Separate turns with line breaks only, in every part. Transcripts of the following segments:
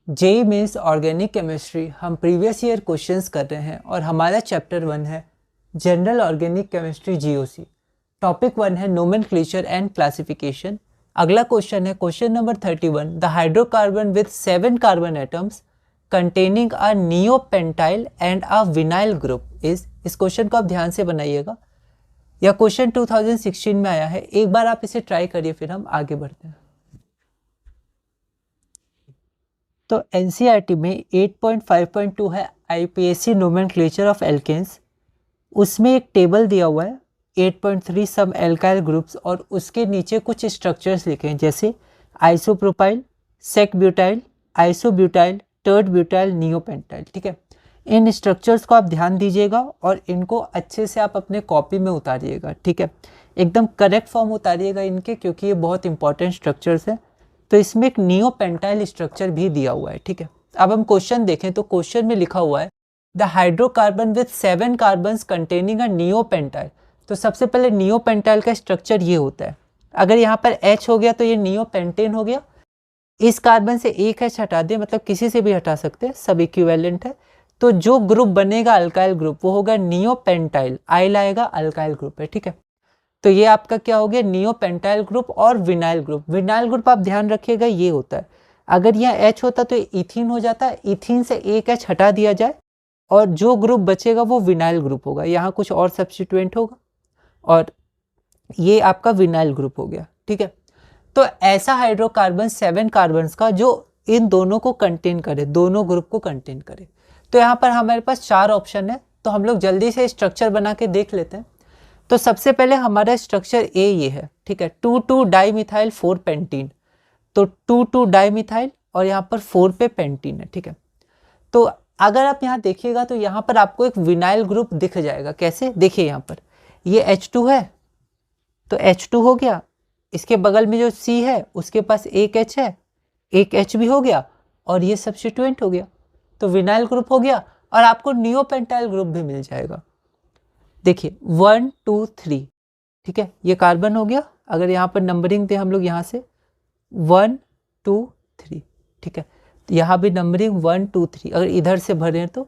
JEE means organic chemistry. हम previous year questions कर रहे हैं और हमारा चैप्टर 1 है general organic chemistry GOC. Topic 1 है नोमेनक्लेचर एंड क्लासिफिकेशन। अगला क्वेश्चन है question number 31, the hydrocarbon with 7 carbon atoms containing a neopentyl and a vinyl group is. इस क्वेश्चन को आप ध्यान से बनाइएगा, यह क्वेश्चन 2016 में आया है। एक बार आप इसे ट्राई करिए, फिर हम आगे बढ़ते हैं। तो एनसीईआरटी में 8.5.2 है आईपीएसी नोमेनक्लेचर ऑफ एल्केन्स। उसमें एक टेबल दिया हुआ है 8.3 सम एल्काइल ग्रुप्स और उसके नीचे कुछ स्ट्रक्चर्स लिखे हैं जैसे isopropyl, sec butyl, isobutyl, tert butyl, neopentyl. ठीक है, इन स्ट्रक्चर्स को आप ध्यान दीजिएगा और इनको अच्छे से आप अपने कॉपी में उतारिएगा। ठीक है, एकदम करेक्ट फॉर्म उतारिएगा इनके, क्योंकि ये बहुत इंपॉर्टेंट स्ट्रक्चर्स हैं। तो इसमें एक नियोपेंटाइल स्ट्रक्चर भी दिया हुआ है। ठीक है, अब हम क्वेश्चन देखें तो क्वेश्चन में लिखा हुआ है the hydrocarbon with 7 carbons containing a neopentyl. तो सबसे पहले नियोपेंटाइल का स्ट्रक्चर ये होता है। अगर यहाँ पर H हो गया तो ये नियोपेंटेन हो गया। इस कार्बन से एक H हटा दिया, मतलब किसी से भी हटा सकते हैं, सब इक्विवेलेंट है। तो जो ग्रुप बनेगा अल्काइल ग्रुप वो होगा नियोपेंटाइल, आइल आएगा, अल्काइल ग्रुप है। ठीक है, तो ये आपका क्या हो गया, नियोपेंटाइल ग्रुप और विनाइल ग्रुप। विनाइल ग्रुप आप ध्यान रखिएगा ये होता है, अगर यहाँ H होता तो इथीन हो जाता, इथीन से एक H हटा दिया जाए और जो ग्रुप बचेगा वो विनाइल ग्रुप होगा। यहाँ कुछ और सब्स्टिट्यूएंट होगा और ये आपका विनाइल ग्रुप हो गया। ठीक है, तो ऐसा हाइड्रोकार्बन 7 कार्बन्स का जो इन दोनों को कंटेन करे, दोनों ग्रुप को कंटेन करे। तो यहाँ पर हमारे पास 4 ऑप्शन है, तो हम लोग जल्दी से स्ट्रक्चर बना के देख लेते हैं। तो सबसे पहले हमारा स्ट्रक्चर ए ये है। ठीक है, 2,2 डाईमिथाइल 4 पेंटीन। तो 2,2 डाईमिथाइल और यहाँ पर 4 पे पेंटीन है। ठीक है, तो अगर आप यहाँ देखिएगा तो यहाँ पर आपको एक विनाइल ग्रुप दिख जाएगा। कैसे, देखिए यहाँ पर ये H2 है तो H2 हो गया, इसके बगल में जो C है उसके पास एक H है, एक H भी हो गया और ये सब्स्टिट्यूएंट हो गया, तो विनाइल ग्रुप हो गया और आपको नियोपेंटाइल ग्रुप भी मिल जाएगा। देखिए 1 2 3। ठीक है, ये कार्बन हो गया। अगर यहाँ पर नंबरिंग दे हम लोग यहाँ से 1 2 3। ठीक है, तो यहाँ भी नंबरिंग 1 2 3 अगर इधर से भरें तो,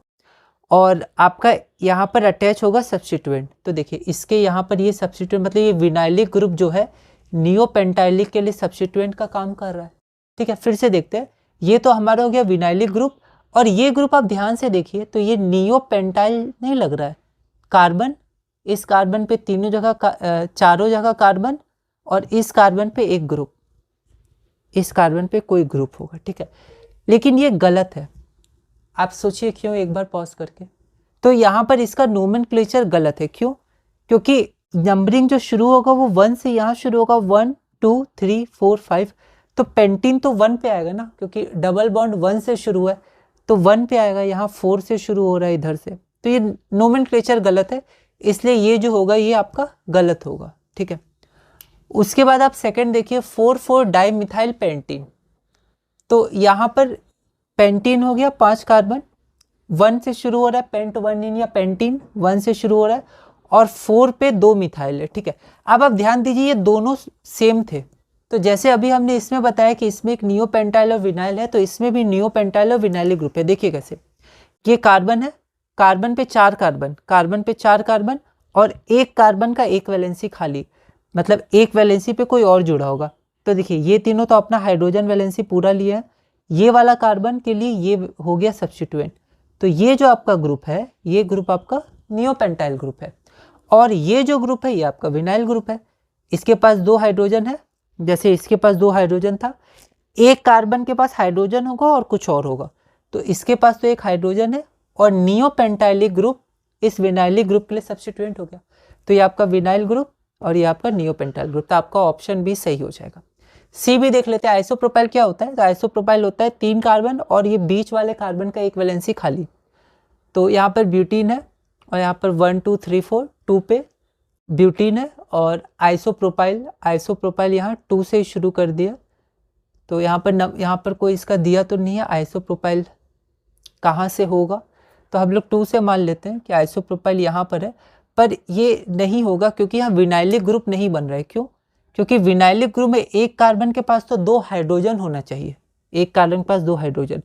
और आपका यहाँ पर अटैच होगा सब्स्टिट्यूएंट। तो देखिए इसके यहाँ पर ये सब्स्टिट्यूएंट, मतलब ये विनाइलिक ग्रुप जो है नियोपेंटाइलिक के लिए सब्स्टिट्यूएंट का काम कर रहा है। ठीक है, फिर से देखते हैं, ये तो हमारा हो गया विनाइलिक ग्रुप और ये ग्रुप आप ध्यान से देखिए तो ये नियोपेंटाइल नहीं लग रहा है। कार्बन, इस कार्बन पे तीनों जगह चारों जगह कार्बन और इस कार्बन पे एक ग्रुप, इस कार्बन पे कोई ग्रुप होगा। ठीक है, लेकिन ये गलत है। आप सोचिए क्यों, एक बार पॉज करके। तो यहाँ पर इसका नोमेनक्लेचर गलत है। क्यों? क्योंकि नंबरिंग जो शुरू होगा वो 1 से यहाँ शुरू होगा, 1 2 3 4 5। तो पेंटीन तो 1 पे आएगा ना, क्योंकि डबल बॉन्ड 1 से शुरू है तो 1 पे आएगा। यहाँ 4 से शुरू हो रहा है इधर से, तो ये नोमेनक्लेचर गलत है, इसलिए ये जो होगा ये आपका गलत होगा। ठीक है, उसके बाद आप सेकंड देखिए 4,4 डाईमिथाइल पेंटीन। तो यहाँ पर पेंटीन हो गया 5 कार्बन, 1 से शुरू हो रहा है, पेंट 1 इन या पेंटीन 1 से शुरू हो रहा है और 4 पे 2 मिथाइल है। ठीक है, अब आप ध्यान दीजिए ये दोनों सेम थे। तो जैसे अभी हमने इसमें बताया कि इसमें एक नियोपेंटाइल और विनाइल है, तो इसमें भी नियोपेंटाइल और विनाइल ग्रुप है। देखिए कैसे, ये कार्बन है, कार्बन पे 4 कार्बन, कार्बन पे 4 कार्बन और एक कार्बन का एक वैलेंसी खाली, मतलब एक वैलेंसी पे कोई और जुड़ा होगा। तो देखिए ये तीनों तो अपना हाइड्रोजन वैलेंसी पूरा लिए हैं, ये वाला कार्बन के लिए ये हो गया सब्स्टिट्यूएंट। तो ये जो आपका ग्रुप है ये ग्रुप आपका नियोपेंटाइल ग्रुप है और ये जो ग्रुप है ये आपका विनाइल ग्रुप है। इसके पास 2 हाइड्रोजन है, जैसे इसके पास 2 हाइड्रोजन था, एक कार्बन के पास हाइड्रोजन होगा और कुछ और होगा, तो इसके पास तो एक हाइड्रोजन है और नियोपेंटाइलिक ग्रुप इस विनाइलिक ग्रुप के लिए सब्स्टिट्यूएंट हो गया। तो ये आपका विनाइल ग्रुप और ये आपका नियोपेंटाइल ग्रुप, तो आपका ऑप्शन भी सही हो जाएगा। सी भी देख लेते हैं, आइसोप्रोपाइल क्या होता है। तो आइसोप्रोपाइल होता है 3 कार्बन और ये बीच वाले कार्बन का एक वैलेंसी खाली। तो यहाँ पर ब्यूटीन है और यहाँ पर 1 2 3 4 2 पे ब्यूटीन है और आइसोप्रोपाइल, आइसोप्रोपाइल यहाँ 2 से शुरू कर दिया। तो यहाँ पर कोई इसका दिया तो नहीं है, आइसोप्रोपाइल कहाँ से होगा, तो हम लोग 2 से मान लेते हैं कि आइसोप्रोपाइल यहाँ पर है, पर ये नहीं होगा क्योंकि यहाँ विनाइलिक ग्रुप नहीं बन रहा है। क्यों? क्योंकि विनाइलिक ग्रुप में एक कार्बन के पास तो 2 हाइड्रोजन होना चाहिए, एक कार्बन के पास 2 हाइड्रोजन,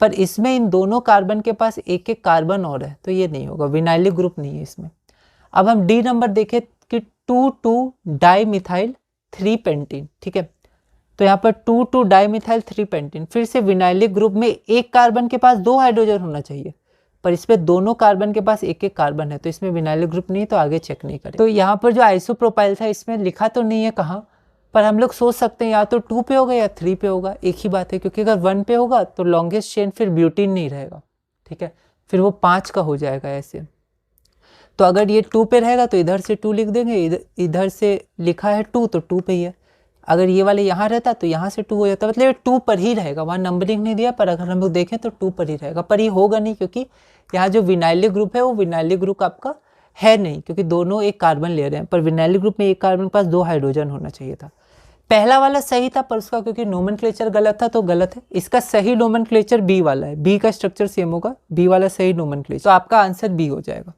पर इसमें इन दोनों कार्बन के पास एक एक कार्बन और है, तो ये नहीं होगा, विनाइलिक ग्रुप नहीं है इसमें। अब हम डी नंबर देखें कि 2,2 डाइमिथाइल 3 पेंटीन, ठीक है। तो यहाँ पर 2,2 डाइमिथाइल 3 पेंटीन, फिर से विनाइलिक ग्रुप में एक कार्बन के पास 2 हाइड्रोजन होना चाहिए, पर इसमें दोनों कार्बन के पास एक एक कार्बन है, तो इसमें विनाइलिक ग्रुप नहीं, तो आगे चेक नहीं करें। तो यहाँ पर जो आइसोप्रोपाइल था इसमें लिखा तो नहीं है कहाँ, पर हम लोग सोच सकते हैं या तो 2 पे होगा या 3 पे होगा, एक ही बात है, क्योंकि अगर 1 पे होगा तो लॉन्गेस्ट चेन फिर ब्यूटीन नहीं रहेगा, ठीक है, फिर वो 5 का हो जाएगा ऐसे। तो अगर ये 2 पे रहेगा तो इधर से 2 लिख देंगे, इधर से लिखा है 2 तो 2 पे ही है। अगर ये वाले यहाँ रहता तो यहाँ से 2 हो जाता, मतलब ये 2 पर ही रहेगा, वहाँ नंबरिंग नहीं दिया, पर अगर हम लोग देखें तो 2 पर ही रहेगा, पर ये होगा नहीं, क्योंकि यहाँ जो विनाइलिक ग्रुप है वो विनाइलिक ग्रुप आपका है नहीं, क्योंकि दोनों एक कार्बन ले रहे हैं, पर विनाइलिक ग्रुप में एक कार्बन के पास 2 हाइड्रोजन होना चाहिए था। पहला वाला सही था, पर उसका क्योंकि नोमेनक्लेचर गलत था तो गलत है। इसका सही नोमेनक्लेचर बी वाला है, बी का स्ट्रक्चर सेम होगा, बी वाला सही नोमेनक्लेचर, तो आपका आंसर बी हो जाएगा।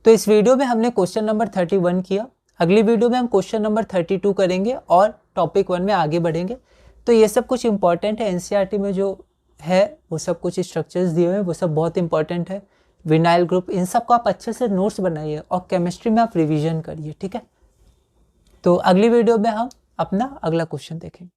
तो इस वीडियो में हमने क्वेश्चन नंबर 31 किया, अगली वीडियो में हम क्वेश्चन नंबर 32 करेंगे और टॉपिक 1 में आगे बढ़ेंगे। तो ये सब कुछ इंपॉर्टेंट है, एनसीईआरटी में जो है वो सब कुछ स्ट्रक्चर्स दिए हुए हैं, वो सब बहुत इंपॉर्टेंट है। विनाइल ग्रुप, इन सब को आप अच्छे से नोट्स बनाइए और केमिस्ट्री में आप रिवीजन करिए, ठीक है। तो अगली वीडियो में हम अपना अगला क्वेश्चन देखेंगे।